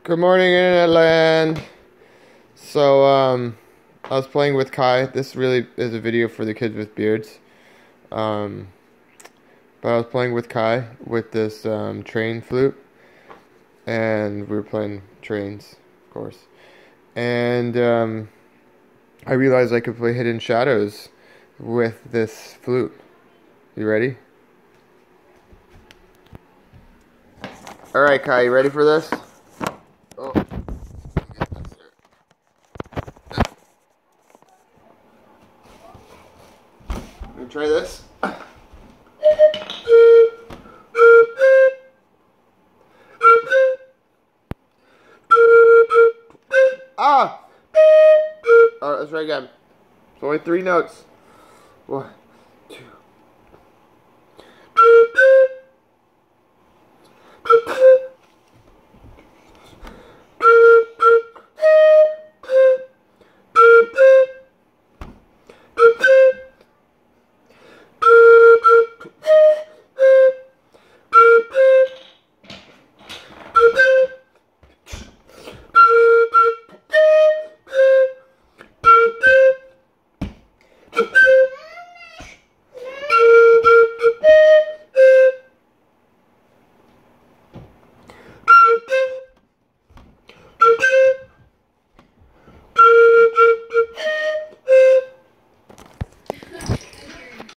Good morning, Internet Land. So, I was playing with Kai. This really is a video for the kids with beards. But I was playing with Kai with this train flute. And we were playing trains, of course. And I realized I could play Hidden Shadows with this flute. You ready? Alright, Kai, you ready for this? Oh. Let me try this. Ah! Alright, let's try again. It's only 3 notes. 1,